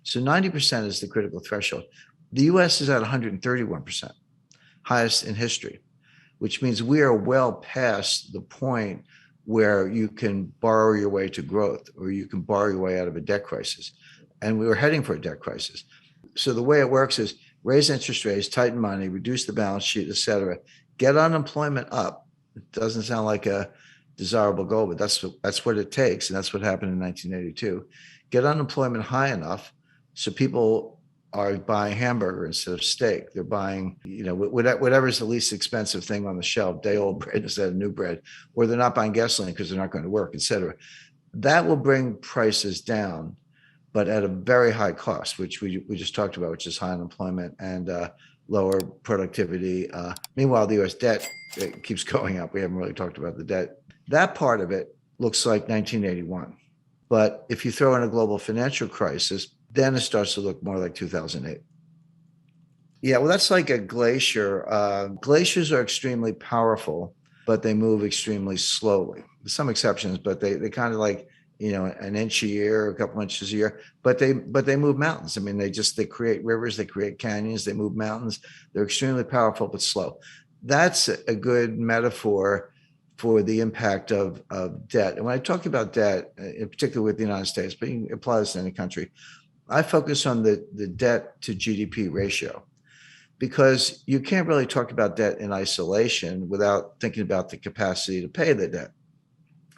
So 90% is the critical threshold. The US is at 131%, highest in history, which means we are well past the point where you can borrow your way to growth or you can borrow your way out of a debt crisis. And we were heading for a debt crisis. So the way it works is raise interest rates, tighten money, reduce the balance sheet, et cetera, get unemployment up. It doesn't sound like a desirable goal, but that's what it takes. And that's what happened in 1982. Get unemployment high enough so people are buying hamburger instead of steak. They're buying, whatever's the least expensive thing on the shelf, day old bread instead of new bread, or they're not buying gasoline because they're not going to work, et cetera. That will bring prices down, but at a very high cost, which we just talked about, which is high unemployment and lower productivity. Meanwhile, the U.S. debt keeps going up. We haven't really talked about the debt. That part of it looks like 1981. But if you throw in a global financial crisis, then it starts to look more like 2008. Yeah, well, that's like a glacier. Glaciers are extremely powerful, but they move extremely slowly. There's some exceptions, but they kind of like, an inch a year, a couple inches a year, but they move mountains. I mean, they create rivers, they create canyons, they move mountains. They're extremely powerful, but slow. That's a good metaphor for the impact of debt. And when I talk about debt, in particular with the United States, but you can apply this to any country, I focus on the debt to GDP ratio, because you can't really talk about debt in isolation without thinking about the capacity to pay the debt.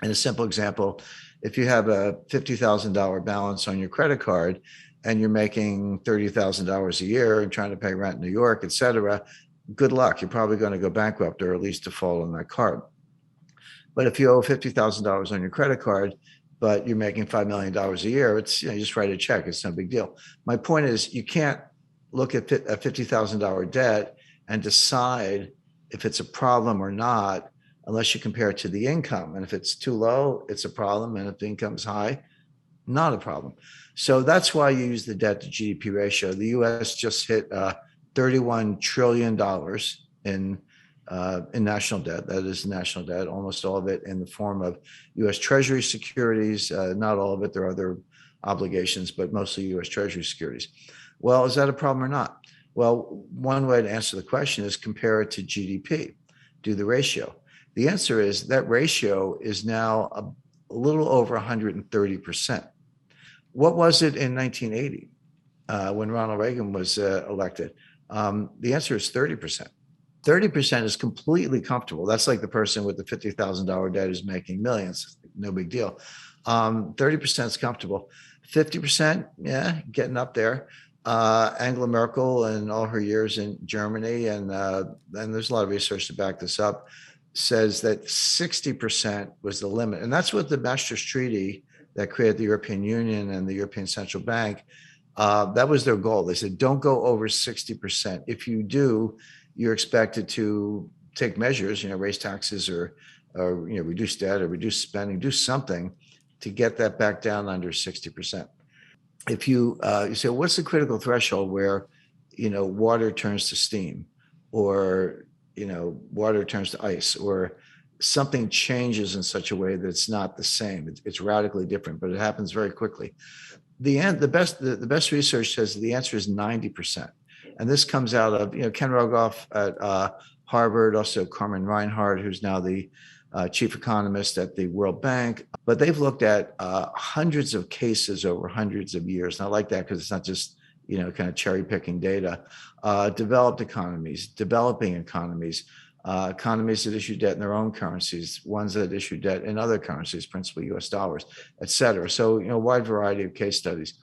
And a simple example, if you have a $50,000 balance on your credit card and you're making $30,000 a year and trying to pay rent in New York, et cetera, good luck. You're probably going to go bankrupt or at least default on that card. But if you owe $50,000 on your credit card, but you're making $5 million a year, it's, you just write a check. It's no big deal. My point is, you can't look at a $50,000 debt and decide if it's a problem or not unless you compare it to the income. And if it's too low, it's a problem. And if the income is high, not a problem. So that's why you use the debt to GDP ratio. The US just hit $31 trillion in national debt. That is national debt, almost all of it in the form of US Treasury securities. Not all of it, there are other obligations, but mostly US Treasury securities. Well, is that a problem or not? Well, one way to answer the question is compare it to GDP, do the ratio. The answer is that ratio is now a little over 130%. What was it in 1980 when Ronald Reagan was elected? The answer is 30%. 30% is completely comfortable. That's like the person with the $50,000 debt is making millions. No big deal. 30% is comfortable. 50%, yeah, getting up there. Angela Merkel and all her years in Germany, and there's a lot of research to back this up, says that 60% was the limit. And that's what the Maastricht Treaty that created the European Union and the European Central Bank, that was their goal. They said, don't go over 60%. If you do, you're expected to take measures, raise taxes or reduce debt or reduce spending, do something to get that back down under 60%. If you say, what's the critical threshold where, water turns to steam, or, water turns to ice, or something changes in such a way that it's not the same. It's radically different, but it happens very quickly. The best research says the answer is 90%. And this comes out of, Ken Rogoff at Harvard, also Carmen Reinhart, who's now the chief economist at the World Bank. But they've looked at hundreds of cases over hundreds of years. And I like that because it's not just, kind of cherry picking data. Developed economies, developing economies, economies that issue debt in their own currencies, ones that issue debt in other currencies, principally US dollars, et cetera. So, a wide variety of case studies.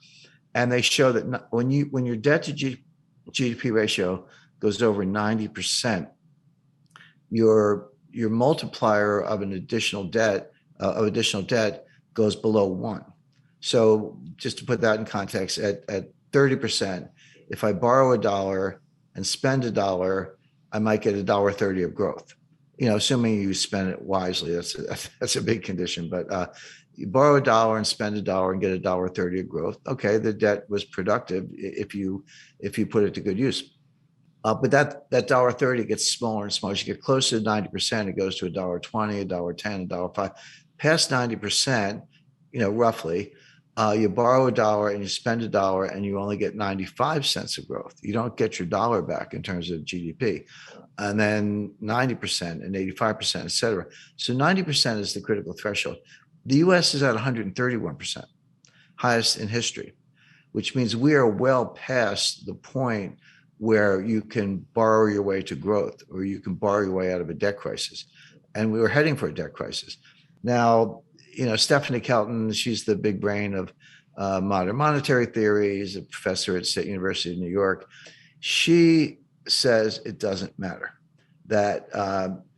And they show that when your debt to GDP ratio goes over 90%, your multiplier of additional debt goes below 1. So just to put that in context, at 30%, if I borrow $1 and spend $1, I might get $1.30 of growth. Assuming you spend it wisely, that's a big condition. But you borrow $1 and spend $1 and get $1.30 of growth. Okay, the debt was productive if you put it to good use. But that $1.30 gets smaller and smaller. As you get closer to 90%, it goes to $1.20, $1.10, $1.05. Past 90%, roughly, You borrow a dollar and you spend a dollar and you only get 95 cents of growth. You don't get your dollar back in terms of GDP. And then 90% and 85%, et cetera. So 90% is the critical threshold. The US is at 131%, highest in history, which means we are well past the point where you can borrow your way to growth or you can borrow your way out of a debt crisis. And we were heading for a debt crisis. Now, Stephanie Kelton, she's the big brain of modern monetary theory. She's a professor at State University of New York. She says it doesn't matter. That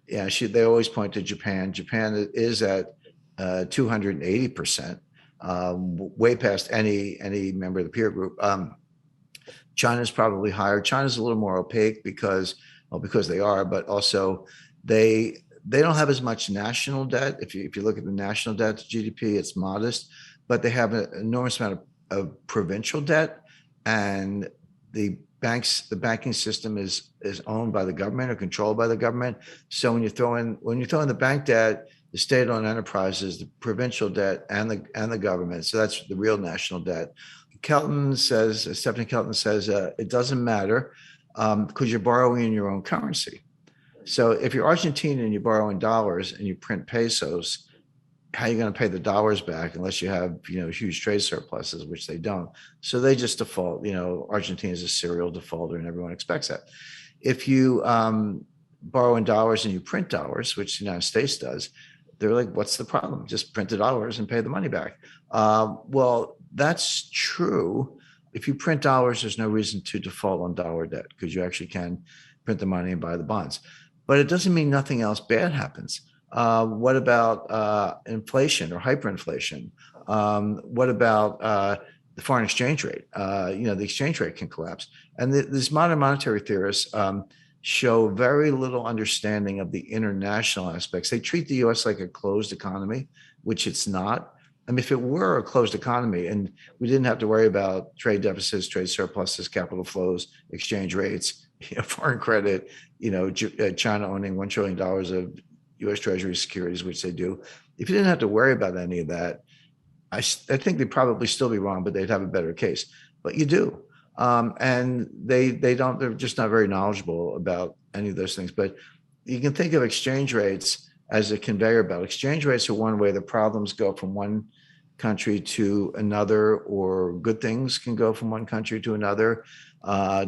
they always point to Japan. Japan is at 280%, way past any member of the peer group. China's probably higher. China's a little more opaque because they are, but also they don't have as much national debt. If you look at the national debt to GDP, it's modest, but they have an enormous amount of provincial debt, and the banking system is owned by the government or controlled by the government. So when you throw in the bank debt, the state-owned enterprises, the provincial debt, and the government, so that's the real national debt. Stephanie Kelton says it doesn't matter because you're borrowing in your own currency. So if you're Argentine and you borrow in dollars and you print pesos, how are you going to pay the dollars back unless you have, huge trade surpluses, which they don't. So they just default. Argentina is a serial defaulter and everyone expects that. If you borrow in dollars and you print dollars, which the United States does, they're like, what's the problem? Just print the dollars and pay the money back. Well, that's true. If you print dollars, there's no reason to default on dollar debt because you actually can print the money and buy the bonds. But it doesn't mean nothing else bad happens. What about inflation or hyperinflation? What about the foreign exchange rate? The exchange rate can collapse. And these modern monetary theorists show very little understanding of the international aspects. They treat the US like a closed economy, which it's not. I mean, if it were a closed economy and we didn't have to worry about trade deficits, trade surpluses, capital flows, exchange rates, foreign credit, China owning $1 trillion of US Treasury securities, which they do. If you didn't have to worry about any of that, I think they'd probably still be wrong, but they'd have a better case. But you do. And they're just not very knowledgeable about any of those things. But you can think of exchange rates as a conveyor belt. Exchange rates are one way the problems go from one country to another, or good things can go from one country to another,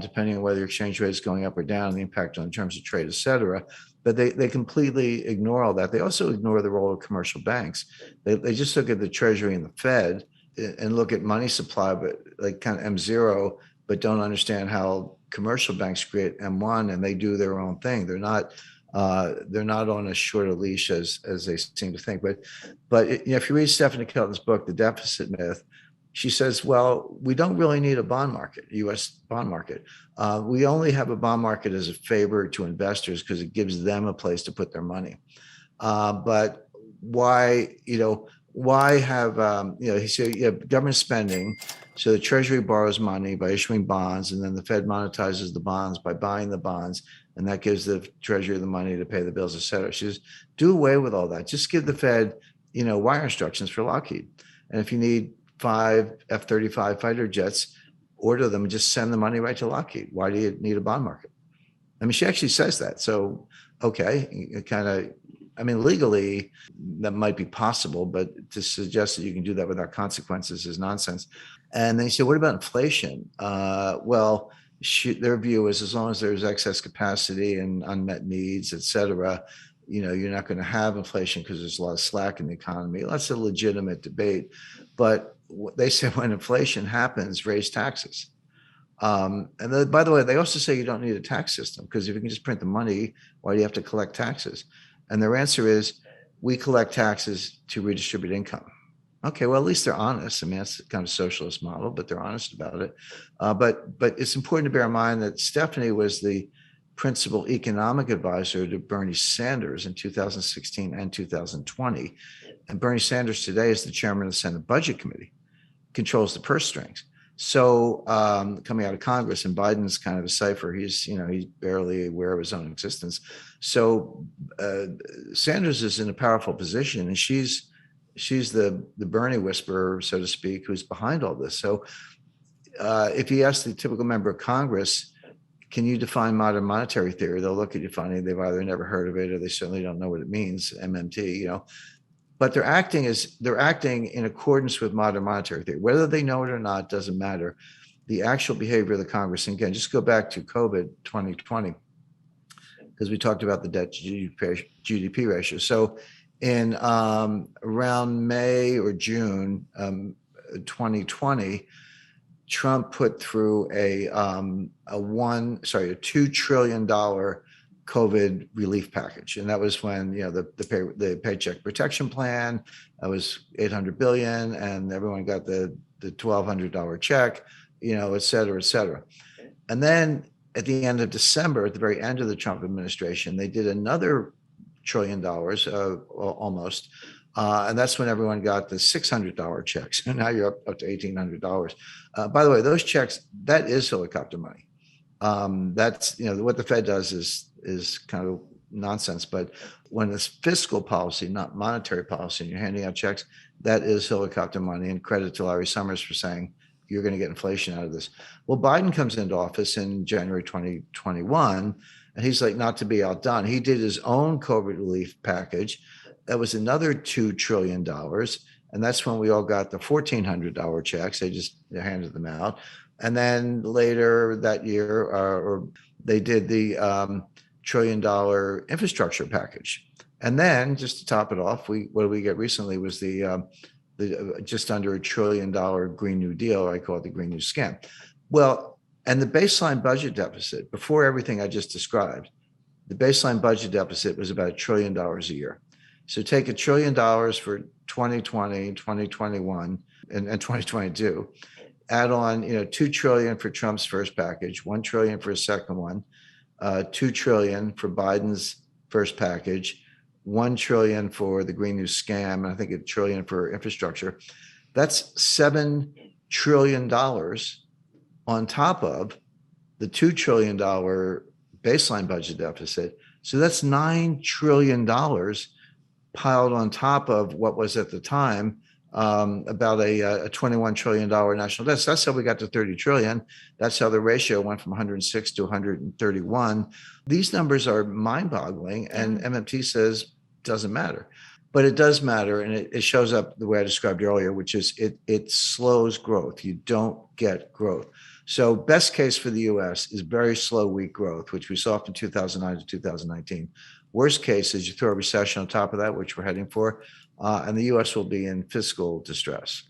depending on whether your exchange rate is going up or down, the impact on terms of trade, et cetera. But they completely ignore all that. They also ignore the role of commercial banks. They just look at the Treasury and the Fed and look at money supply, but like kind of M0, but don't understand how commercial banks create M1 and they do their own thing. They're not on as short a leash as they seem to think. But if you read Stephanie Kelton's book, The Deficit Myth, she says, well, we don't really need a bond market, U.S. bond market. We only have a bond market as a favor to investors because it gives them a place to put their money. But why have, he said, you have government spending. So the Treasury borrows money by issuing bonds, and then the Fed monetizes the bonds by buying the bonds. And that gives the Treasury the money to pay the bills, et cetera. She says, do away with all that. Just give the Fed, wire instructions for Lockheed. And if you need 5 F-35 fighter jets, order them and just send the money right to Lockheed. Why do you need a bond market? I mean, she actually says that. So, okay, legally, that might be possible, but to suggest that you can do that without consequences is nonsense. And then you say, what about inflation? Their view is as long as there's excess capacity and unmet needs, et cetera, you're not going to have inflation because there's a lot of slack in the economy. That's a legitimate debate. But they say when inflation happens, raise taxes. And then, by the way, they also say you don't need a tax system because if you can just print the money, why do you have to collect taxes? And their answer is, we collect taxes to redistribute income. Okay, well, at least they're honest. I mean, that's the kind of socialist model, but they're honest about it. But it's important to bear in mind that Stephanie was the principal economic advisor to Bernie Sanders in 2016 and 2020. And Bernie Sanders today is the chairman of the Senate Budget Committee, controls the purse strings. So coming out of Congress, and Biden's kind of a cipher. He's barely aware of his own existence. So Sanders is in a powerful position, and she's she's the Bernie whisperer, so to speak, who's behind all this. So if you ask the typical member of Congress, can you define modern monetary theory? They'll look at you funny. They've either never heard of it or they certainly don't know what it means, MMT, but they're acting in accordance with modern monetary theory. Whether they know it or not doesn't matter. The actual behavior of the Congress, and again, just go back to COVID 2020, because we talked about the debt to GDP ratio. So in around May or June 2020, Trump put through a $2 trillion COVID relief package, and that was when the Paycheck Protection Plan, that was 800 billion, and everyone got the $1,200 check, et cetera, et cetera. And then at the end of December, at the very end of the Trump administration, they did another $1 trillion almost. And that's when everyone got the $600 checks. And now you're up to $1,800. By the way, those checks, that is helicopter money. That's, what the Fed does is kind of nonsense. But when it's fiscal policy, not monetary policy, and you're handing out checks, that is helicopter money. And credit to Larry Summers for saying, you're going to get inflation out of this. Well, Biden comes into office in January 2021, and he's like, not to be outdone, he did his own COVID relief package. That was another $2 trillion. And that's when we all got the $1,400 checks. They just handed them out. And then later that year, or they did the $1 trillion infrastructure package. And then just to top it off, what did we get recently was the just under $1 trillion Green New Deal, or I call it the Green New Scam. Well, and the baseline budget deficit, before everything I just described, the baseline budget deficit was about $1 trillion a year. So take $1 trillion for 2020, 2021, and 2022, add on, $2 trillion for Trump's first package, $1 trillion for his second one, $2 trillion for Biden's first package, $1 trillion for the Green New Scam, and I think $1 trillion for infrastructure. That's $7 trillion on top of the $2 trillion baseline budget deficit. So that's $9 trillion piled on top of what was at the time about a $21 trillion national debt. So that's how we got to 30 trillion. That's how the ratio went from 106 to 131. These numbers are mind-boggling, and MMT says doesn't matter. But it does matter, and it shows up the way I described earlier, which is it slows growth. You don't get growth. So best case for the U.S. is very slow, weak growth, which we saw from 2009 to 2019. Worst case is you throw a recession on top of that, which we're heading for, and the U.S. will be in fiscal distress.